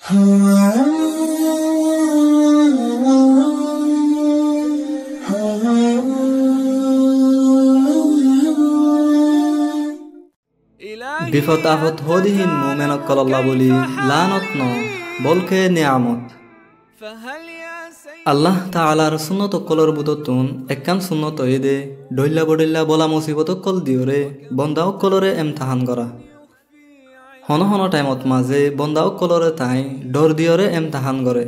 বিপদ আপদ হদিহীন মুমেনক আল্লাহ বলি লানত ন বলকে নিয়ামত। আল্লাহ তাআলার সুন্নত কলর বুততুন একখান সুন্নত এদে ডইল্লা বডইল্লা বলা মুসিবত কল দিওরে বন্দাও কলরে এমতাহান করা। হন হন টাইমত মাঝে বন্দাও কলরে তাই ডর দিওরে এমতাহান করে।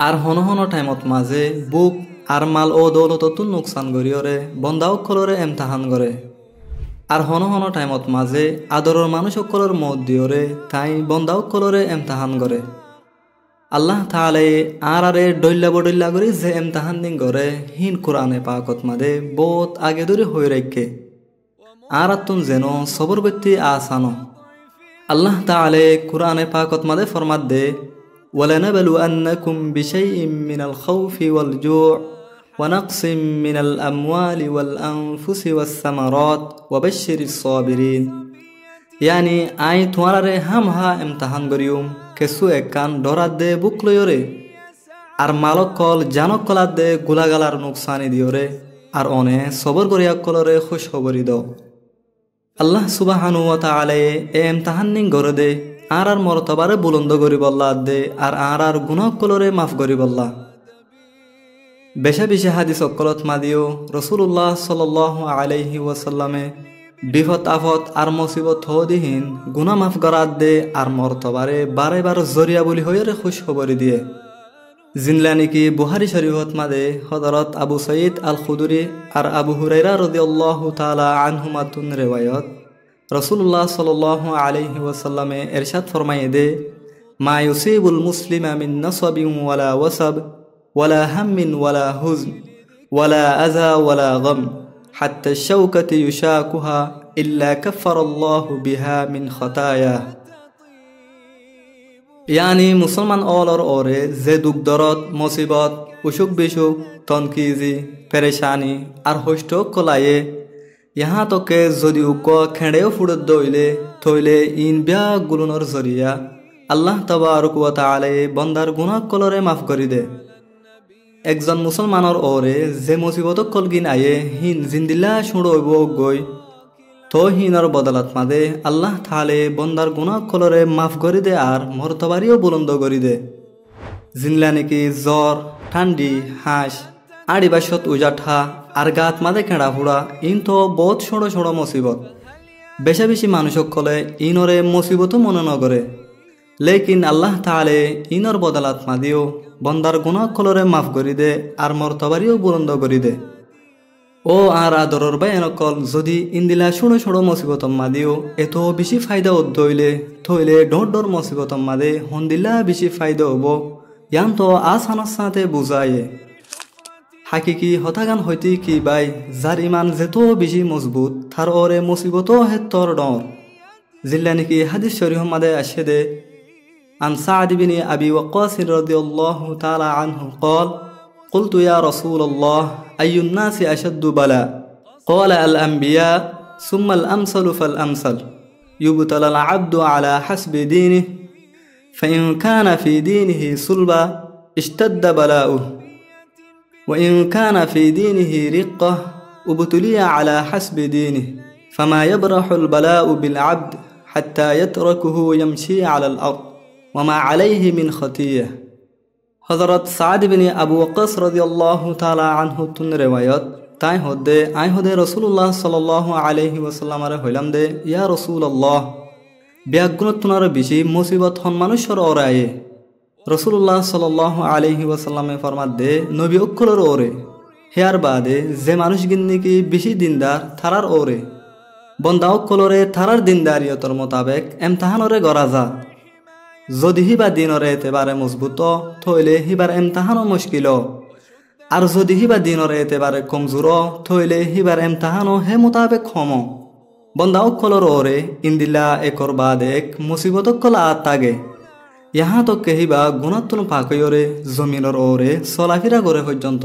আর হন হন টাইমত মাঝে বুক আর মাল ও দৌলততুন নুকসান করিওরে বন্দাও কলরে এমতাহান করে। আর হন হন টাইমত মাঝে আদরের মানুষ সকলের মত দিওরে তাই বন্দাও কলরে এমতাহান করে। আল্লাহ তাআলাই আরে ডইল্লা বডইল্লা করি যে এমতাহান দিন করে হিন কোরআনে পাকত মাদে বহুত আগে ধরে হয়ে রেখে আর তুন যেন সবর ব্যক্তি আসানো। আল্লাহ তাআলাই কোরআনে পাকত মাদে ফরমাত দে ওয়ালানাবলুআন্নাকুম বিশাইইম মিনাল খাউফি ওয়াল জু' ونقص من الأموال والأنفس والثمرات وبشر الصابرين يعني আই তোমারে হামহা ইমতিহান করিউম কেসু একান ডরাত দে বুক লয়রে আর মালকল জানকলাত দে গুলাগালার নুকসানি দিওরে আর অনে সবর করিয়া কলরে খুশ খবরি দাও। আল্লাহ সুবহানাহু ওয়া তাআলা এ ইমতিহান নিন করে দে আর মর্তবারে বুলন্দ করি বল্লাহ দে আর গুনাহ কলরে মাফ করি বল্লাহ। বেশা বেশি হাদিস অকলত মাদিও রসুল্লাহ সাল্লাল্লাহু আলাইহি ওয়াসাল্লামে বিপদ আফত আর মুসিবত হদিহীন গুনাহ মাফ করাত দে আর মর্তবারে বারে বার জরিয়া বলি হইরে খুশ খবরি দিয়ে। জিনলানি কি বুখারী শরীফত মাদে হযরত আবু সাঈদ আল খুদরি আর আবু হুরায়রা রাদিয়াল্লাহু তাআলা আনহুমা তুন রিওয়ায়াত রসুল্লাহ সাল্লাল্লাহু আলাইহি ওয়াসাল্লামে ইরশাদ ফরমায়ে দে মা ইউসিবুল মুসলিমা মিন নাসাবিন ওয়ালা ওয়াসাব ولا هم ولا حزن ولا أذى ولا غم حتى الشوكة يشاكها إلا كفر الله بها من خطاياه يعني মুসলমান অলর ওরে যে দুঃখ দরদ মুসিবত অসুখ বিসুখ তনকিজি পেরেশানি আর হষ্ট কলায়ে यहाँ तो के যদি উক খেড়েও ফুড়ত দইলে থইলে ইন বিয়া গুলুনর জরিয়া আল্লাহ তাবারক ওয়া তাআলা বন্দার গুনাহ কলরে মাফ করি দে। একজন মুসলমানের ওরে যে মুসিবত কলগিন আয়ে হিন জিন্দিল্লা শুড়ব গই তো হিনর বদলাত মাদে আল্লাহ তাআলা বন্দার গুনাহ কলরে মাফ করি দে আর মর্তবারিও বুলন্দ করি দে। জিনলা নাকি জ্বর ঠান্ডি হাঁস আড়ি বাসত উজাঠা আর গাত মাদে খেড়া ফুড়া ইন তো বহুত ছোড়ো ছোড়ো মুসিবত বেশা বেশি মানুষক কলে ইনরে মুসিবতও মনে নগরে লেকিন আল্লাহ তাআলা ইনর বদলাত মাদিও বন্দার গুনাহ কলরে মাফ করি দে আর মর্তবারিও বুলন্দ করি দে। ও আর আদরর বায়নকল যদি ইন্দিলা শুনো শুনো মুসিবতম মাদিও এত বেশি ফায়দা উদ্দইলে থইলে ডর ডর মুসিবতম মাদে হন্দিল্লা বেশি ফায়দা হবো ইয়ান তো আসানার সাথে বুঝায়ে হাকিকি হতাগান হইতে কি বাই যার ইমান যেত বেশি মজবুত তার ওরে মুসিবতও হেত্তর ডর। জিল্লা নাকি হাদিস শরীফ মাদে আসে দে عن سعد بن أبي وقاص رضي الله تعالى عنه قال قلت يا رسول الله أي الناس أشد بلاء قال الأنبياء ثم الأمثل فالأمثل يبتلى العبد على حسب دينه فإن كان في دينه صلبا اشتد بلاؤه وإن كان في دينه رقة ابتلي على حسب دينه فما يبرح البلاء بالعبد حتى يتركه يمشي على الأرض وما عليه من خطيئة হযরত সাদ ইবনে আবু ওয়াক্কাস রাদিয়াল্লাহু তাআলা আনহু তুন রিওয়ায়াত তাই হদে আই হদে রাসূলুল্লাহ সাল্লাল্লাহু আলাইহি ওয়াসাল্লামারে হইলাম দে ইয়া রাসূলুল্লাহ বিয়াগুনত তুনার বেশি মুসিবত হন মানুষের ওরায়ে রাসূলুল্লাহ সাল্লাল্লাহু আলাইহি ওয়াসাল্লামে ফরমাত দে নবী অকলর ওরে হেয়ার বাদে যে মানুষ গিন্নি কি বেশি দিনদার থারার ওরে বন্দা অকলরে থারার দিনদারিয়তর মোতাবেক ইমতিহানরে গরাজা যদি হিবা দিনরে এতেবারে মজবুত থইলে হিবার ইমতিহানও মুশকিল আর যদি হিবা দিনরে এতেবারে কমজোর থইলে হিবার ইমতিহানও হে মোতাবেক খম বন্দা অকলর ওরে ইন্দিল্লা একর বাদ এক মুসিবত কলা তাগে यहाँ तो कहिबा गुणात्तुन पाकयोरे जमीनर ओरे सलाफिरा गोरे पर्यन्त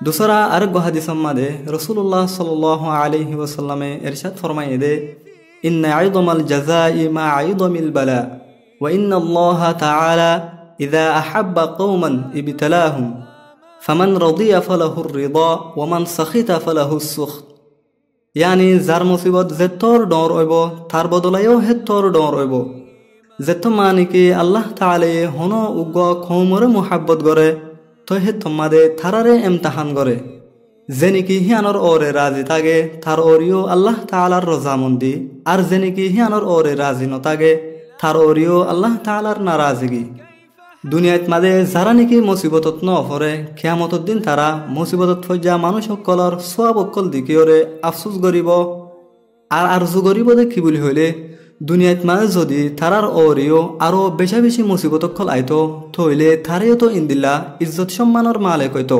दूसरा आरेक हादिसम मादे रसूलुल्लाह सल्लल्लाहु अलैहि वसल्लमे इरशाद फरमाये दे इन्ना आइदमाल जज़ाइ मा आइदमिल बला وإن الله تعالى إذا أحب قوما ابتلاهم فمن رضي فله الرضا ومن سخط فله السخط يعني যার মুসিবত যেতর ডর হইব তার বদলায়ও হেতর ডর হইব যেত মানে কি আল্লাহ তাআলা হন উগ্গ কওমরে মুহাব্বত করে তো হে তোমাদে থারারে ইমতিহান করে যেনিকি হিয়ানর ওরে রাজি থাকে তার ওরিও আল্লাহ তাআলার রজামন্দি আর যেনিকি হিয়ানর ওরে রাজি নথাকে তার ওরিও আল্লাহ তাআলার নারাজগি দুনিয়াত মাঝে যারা নাকি মুসিবতত নপরে কিয়ামতর দিন তারা মুসিবতত ফজা মানুষ সকলর সওয়াব অকল দিকিওরে আফসোস করিব আর আরজু করিব যে কি বলি হইলে দুনিয়াত মাঝে যদি তারার ওরিও আরো বেশা বেশি মুসিবত অকল আইতো থইলে তারেও তো ইন্দিল্লা ইজ্জত সম্মানর মালিক হইতো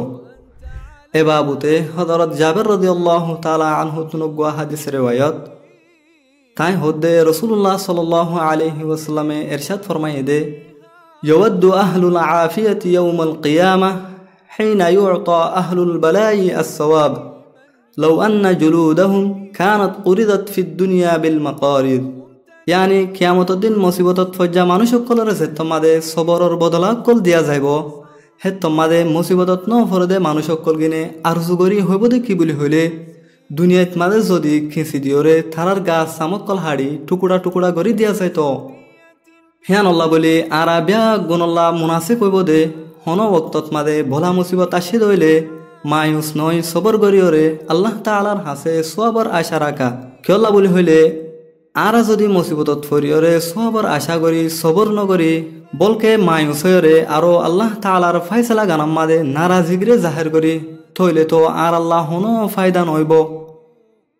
এ বাবুতে হযরত জাবের রাদিয়াল্লাহু তাআলা আনহু তুনগুয়া হাদিস রিওয়ায়াত তাই হদ্দে রাসূলুল্লাহ সাল্লাল্লাহু আলাইহি ওয়াসাল্লামে ইরশাদ ফরমায়ে দে يود أهل العافية يوم القيامة حين يعطى أهل البلاء الثواب لو أن جلودهم كانت قرضت في الدنيا بالمقارض يعني قيامت الدين مصيبت فجأة মানুষ সকলের তোমাদের সবরের বদলা কল দিয়া যাইব হে তোমাদের মুসিবতত ন ফরদে মানুষ সকল গিনে আরজু করি হইব দে কি বলি হইলে দুনিয়াত মাঝে যদি খিঁচি দিওরে থারার গাছ সামত কল হাড়ি টুকুরা টুকুরা করি দিয়া যাইতো হিয়ান আল্লাহ বলি আরাবিয়া গুণল্লাহ মুনাসে কইব দে হন বক্তত মাদে ভোলা মুসিবত আসি দইলে মায়ুস নয় সবর গরিয়রে আল্লাহ তাআলার হাসে সওয়াবর আশা রাখা কিয়ল্লা বলি হইলে আরা যদি মুসিবতত ফরিয়রে সওয়াবর আশা করি সবর নগরি বলকে মায়ুস হইরে আরো আল্লাহ তাআলার ফায়সালা গানাম মাদে নারাজিগরে জাহির করি থইলে তো আর আল্লাহ হন ফায়দা নইব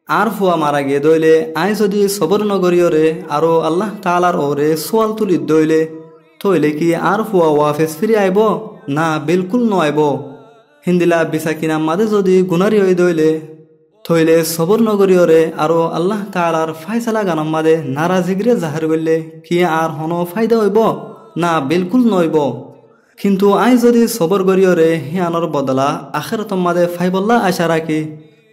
আর ফুয়া মারা গিয়ে দইলে আই যদি সবর নগরীয়রে আরো আল্লাহ তাআলার ওরে সোয়াল তুলি দইলে থইলে কি আর ফুয়া ওয়াফেস ফিরি আইব না বিলকুল নআইব হিন্দিলা বিসা কিনাম মাদে যদি গুনারি হই দইলে থইলে সবর নগরীয়রে আরো আল্লাহ তাআলার ফায়সালা গানাম মাদে নারাজিগরে জাহির করলে কি আর হন ফায়দা হইব না বিলকুল নইব কিন্তু আই যদি সবর গরিয়রে হিয়ানর বদলা আখিরাত মাদে ফাইবল্লা আশা রাখি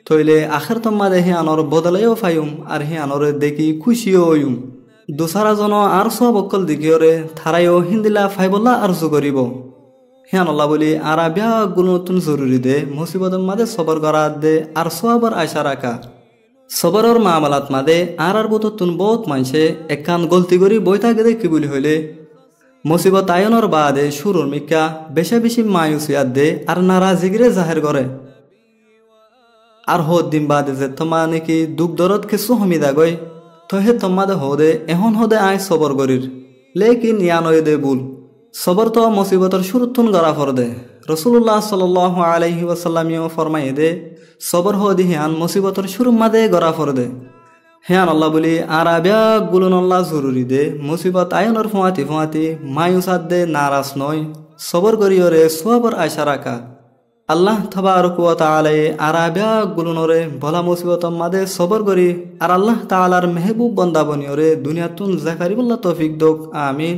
থইলে আখের তোমাদে হিয়ানর বদলাইও ফাইম আর হিয়ানরে দেখি খুশিও হইম দুসারা জন আর সব অকল দিকিওরে থারাইও হিন্দিলা ফাইবল্লা আরজু করিব হিয়ান আল্লাহ বলি আর বিয়া গুলো নতুন জরুরি দে মুসিবতের মাদে সবর করা দে আর সবার আশা রাখা সবরের মামলাত মাদে আর বততুন বহুত মানছে একান গলতি করি বইতা গেদে কি বলি হইলে মুসিবত আয়নর বাদে শুরুর মিকা বেশা বেশি মায়ুসিয়াত দে আর নারাজিগরে জাহির করে আর হদ দিন বাদে যে তোমা নাকি দুঃখ দরদ কিছু হমিদা গই তো হে তোমাদে হদে এখন হদে আয় সবর গরির লেকিন ইয়ানয় দে বুল সবর তো মুসিবতর শুরুতুন গড়া ফর দে রাসূলুল্লাহ সাল্লাল্লাহু আলাইহি ওয়াসাল্লামিও ফরমায়ে দে সবর হদি হিয়ান মুসিবতর শুরু মাদে গড়া ফর দে হিয়ান আল্লাহ বলি আর আবিয়া গুলন আল্লাহ জরুরি দে মুসিবত আয়নর ফুয়াতি ফুয়াতি মায়ুসাদ দে নারাজ নয় সবর গরিয়রে সওয়াবর আশা রাখা আল্লাহ তাবারক ওয়া তাআলা আরাবিয়া গুলনরে ভলা মুসিবতর মাদে সবর করি আর আল্লাহ তাআলার মেহবুব বান্দা বনিয়রে দুনিয়াতুন জাকারিবুল্লাহ তৌফিক দোক আমিন।